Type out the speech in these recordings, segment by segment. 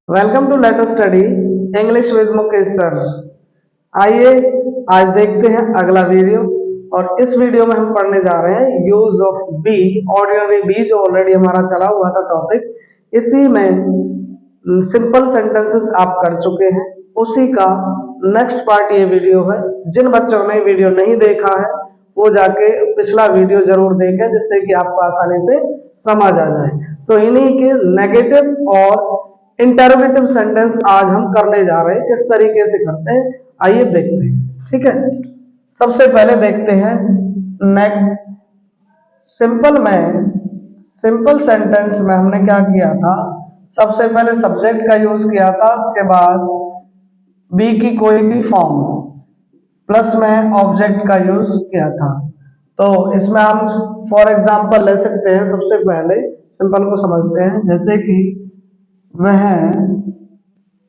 Welcome to let us study English with Mukesh sir. आइए आज देखते हैं अगला वीडियो। और इस वीडियो में हम पढ़ने जा रहे हैं use of be, ordinary be, जो ऑलरेडी हमारा चला हुआ था टॉपिक। इसी में सिंपल सेंटेंसेस आप कर चुके हैं, उसी का नेक्स्ट पार्ट ये वीडियो है। जिन बच्चों ने वीडियो नहीं देखा है वो जाके पिछला वीडियो जरूर देखें, जिससे कि आपको आसानी से समझ आ जाए। तो इन्हीं के नेगेटिव और इंटरोगेटिव सेंटेंस आज हम करने जा रहे हैं। किस तरीके से करते हैं आइए देखते हैं। ठीक है, सबसे पहले देखते हैं सिंपल सेंटेंस में हमने क्या किया था। सबसे पहले सब्जेक्ट का यूज किया था, उसके बाद बी की कोई भी फॉर्म प्लस में ऑब्जेक्ट का यूज किया था। तो इसमें हम फॉर एग्जांपल ले सकते हैं। सबसे पहले सिंपल को समझते हैं, जैसे कि वह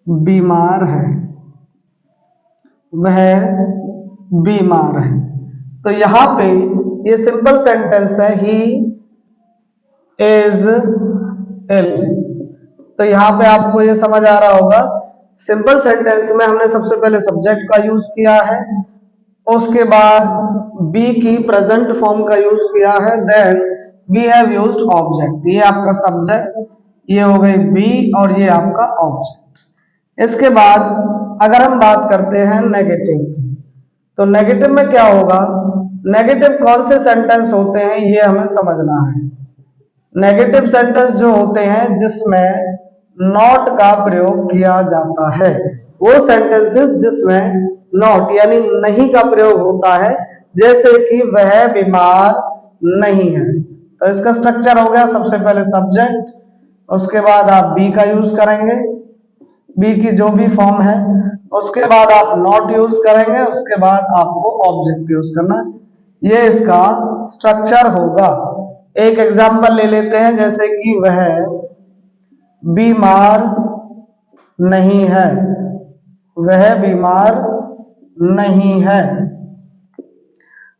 बीमार है, वह बीमार है। तो यहां पे ये सिंपल सेंटेंस है, ही इज इल। तो यहां पे आपको ये समझ आ रहा होगा, सिंपल सेंटेंस में हमने सबसे पहले सब्जेक्ट का यूज किया है, उसके बाद बी की प्रेजेंट फॉर्म का यूज किया है, then we have used object. ये आपका सब्जेक्ट, ये हो गई बी और ये आपका ऑब्जेक्ट। इसके बाद अगर हम बात करते हैं नेगेटिव की, तो नेगेटिव में क्या होगा, नेगेटिव कौन से सेंटेंस होते हैं ये हमें समझना है। नेगेटिव सेंटेंस जो होते हैं जिसमें नॉट का प्रयोग किया जाता है, वो सेंटेंसेस जिसमें नॉट यानी नहीं का प्रयोग होता है, जैसे कि वह बीमार नहीं है। तो इसका स्ट्रक्चर हो गया, सबसे पहले सब्जेक्ट, उसके बाद आप बी का यूज करेंगे, बी की जो भी फॉर्म है, उसके बाद आप नॉट यूज करेंगे, उसके बाद आपको ऑब्जेक्ट यूज करना। ये इसका स्ट्रक्चर होगा। एक एग्जांपल ले लेते हैं, जैसे कि वह बीमार नहीं है, वह बीमार नहीं है।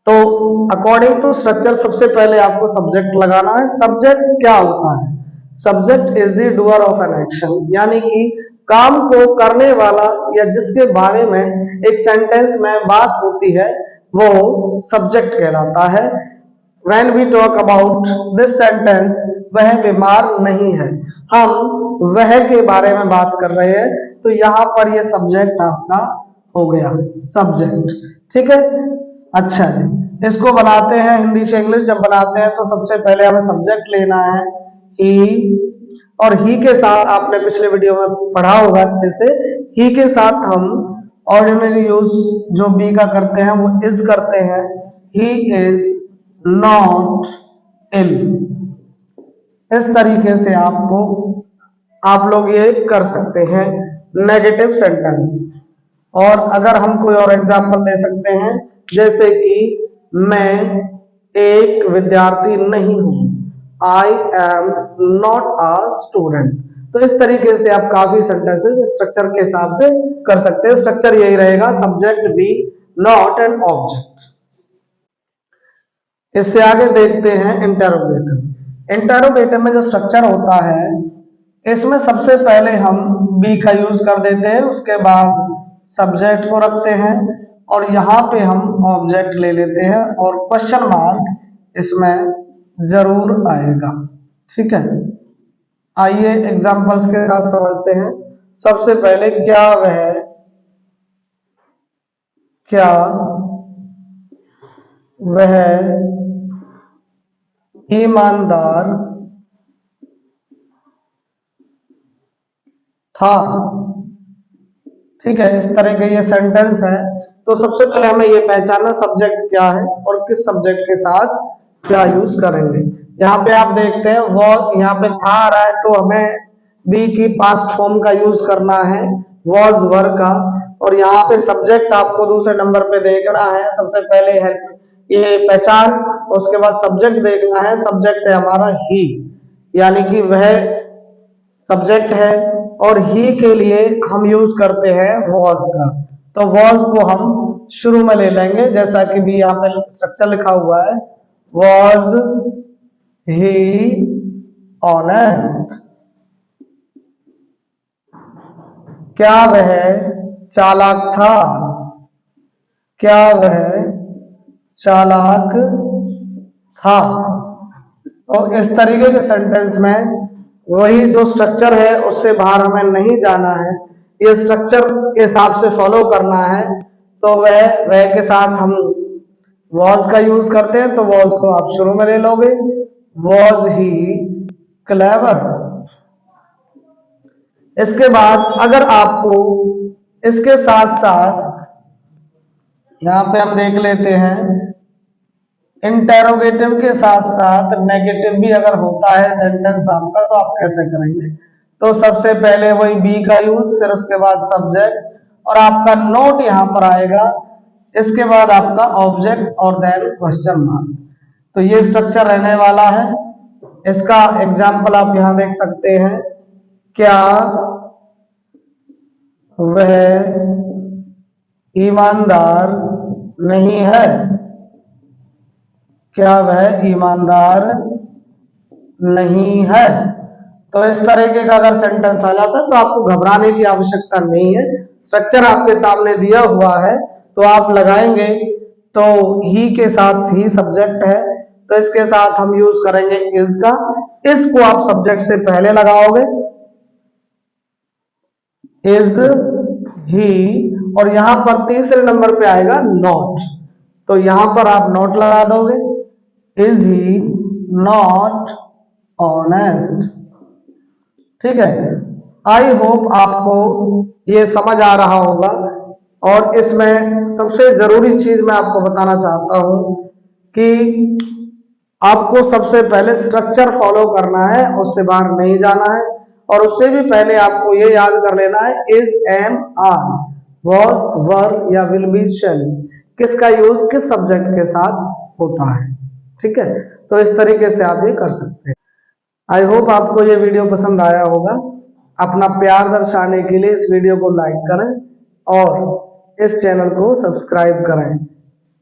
तो अकॉर्डिंग टू स्ट्रक्चर सबसे पहले आपको सब्जेक्ट लगाना है। सब्जेक्ट क्या होता है, subject is the doer of an action, यानी कि काम को करने वाला या जिसके बारे में एक सेंटेंस में बात होती है वो सब्जेक्ट कहलाता है। When we talk about this sentence, वह बीमार नहीं है, हम वह के बारे में बात कर रहे हैं, तो यहां पर यह सब्जेक्ट आपका हो गया, सब्जेक्ट। ठीक है, अच्छा जी, इसको बनाते हैं हिंदी से इंग्लिश। जब बनाते हैं तो सबसे पहले हमें सब्जेक्ट लेना है ही, और ही के साथ आपने पिछले वीडियो में पढ़ा होगा अच्छे से, ही के साथ हम ऑर्डिनरी यूज जो बी का करते हैं वो इज करते हैं। He is not ill. इस तरीके से आप लोग ये कर सकते हैं नेगेटिव सेंटेंस। और अगर हम कोई और एग्जांपल ले सकते हैं, जैसे कि मैं एक विद्यार्थी नहीं हूं, I am not a student. तो इस तरीके से आप काफी सेंटेंसेस स्ट्रक्चर के हिसाब से कर सकते हैं। स्ट्रक्चर यही रहेगा, subject be, not and object. इससे आगे देखते हैं इंटरोगेटिव। इंटरोगेटिव में जो स्ट्रक्चर होता है, इसमें सबसे पहले हम बी का यूज कर देते हैं, उसके बाद सब्जेक्ट को रखते हैं और यहाँ पे हम ऑब्जेक्ट ले लेते हैं, और क्वेश्चन मार्क इसमें जरूर आएगा। ठीक है, आइए एग्जांपल्स के साथ समझते हैं। सबसे पहले क्या वह ईमानदार था। ठीक है, इस तरह के ये सेंटेंस है। तो सबसे पहले हमें ये पहचानना सब्जेक्ट क्या है और किस सब्जेक्ट के साथ क्या यूज करेंगे। यहाँ पे आप देखते हैं वो यहाँ पे था आ रहा है, तो हमें बी की पास्ट फॉर्म का यूज करना है, वॉज वर का। और यहाँ पे सब्जेक्ट आपको दूसरे नंबर पे देखना है। सबसे पहले है ये पहचान, उसके बाद सब्जेक्ट देखना है। सब्जेक्ट है हमारा ही, यानी कि वह सब्जेक्ट है, और ही के लिए हम यूज करते हैं वॉज का। तो वॉज को हम शुरू में ले लेंगे, जैसा कि भी यहाँ पे स्ट्रक्चर लिखा हुआ है, वॉज ही ऑनेस्ट। क्या वह चालाक था? क्या वह चालाक था? तो इस तरीके के सेंटेंस में वही जो स्ट्रक्चर है उससे बाहर हमें नहीं जाना है, ये स्ट्रक्चर के हिसाब से फॉलो करना है। तो वह के साथ हम वॉज का यूज करते हैं, तो वॉज को आप शुरू में ले लोगे, वॉज ही क्लेवर। इसके बाद अगर आपको इसके साथ साथ यहां पे हम देख लेते हैं, इंटेरोगेटिव के साथ साथ नेगेटिव भी अगर होता है सेंटेंस आपका, तो आप कैसे करेंगे? तो सबसे पहले वही बी का यूज, फिर उसके बाद सब्जेक्ट और आपका नोट यहां पर आएगा, इसके बाद आपका ऑब्जेक्ट और देन क्वेश्चन मार्क। तो ये स्ट्रक्चर रहने वाला है। इसका एग्जाम्पल आप यहां देख सकते हैं, क्या वह ईमानदार नहीं है? क्या वह ईमानदार नहीं है? तो इस तरीके का अगर सेंटेंस आ जाता है तो आपको घबराने की आवश्यकता नहीं है। स्ट्रक्चर आपके सामने दिया हुआ है तो आप लगाएंगे, तो ही के साथ ही सब्जेक्ट है, तो इसके साथ हम यूज करेंगे इज का। इसको आप सब्जेक्ट से पहले लगाओगे, इज ही, और यहां पर तीसरे नंबर पे आएगा नॉट, तो यहां पर आप नॉट लगा दोगे, इज ही नॉट ऑनेस्ट। ठीक है, आई होप आपको ये समझ आ रहा होगा। और इसमें सबसे जरूरी चीज मैं आपको बताना चाहता हूं कि आपको सबसे पहले स्ट्रक्चर फॉलो करना है, उससे बाहर नहीं जाना है। और उससे भी पहले आपको ये याद कर लेना है, इज, एम, आर, वॉज, वर या विल बी, शैल, किसका यूज किस सब्जेक्ट के साथ होता है। ठीक है, तो इस तरीके से आप ये कर सकते हैं। आई होप आपको ये वीडियो पसंद आया होगा। अपना प्यार दर्शाने के लिए इस वीडियो को लाइक करें और इस चैनल को सब्सक्राइब करें,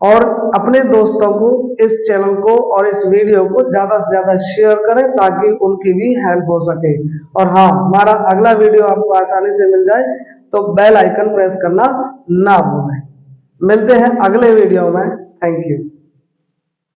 और अपने दोस्तों को इस चैनल को और इस वीडियो को ज्यादा से ज्यादा शेयर करें ताकि उनकी भी हेल्प हो सके। और हाँ, हमारा अगला वीडियो आपको आसानी से मिल जाए तो बेल आइकन प्रेस करना ना भूलें। मिलते हैं अगले वीडियो में। Thank you.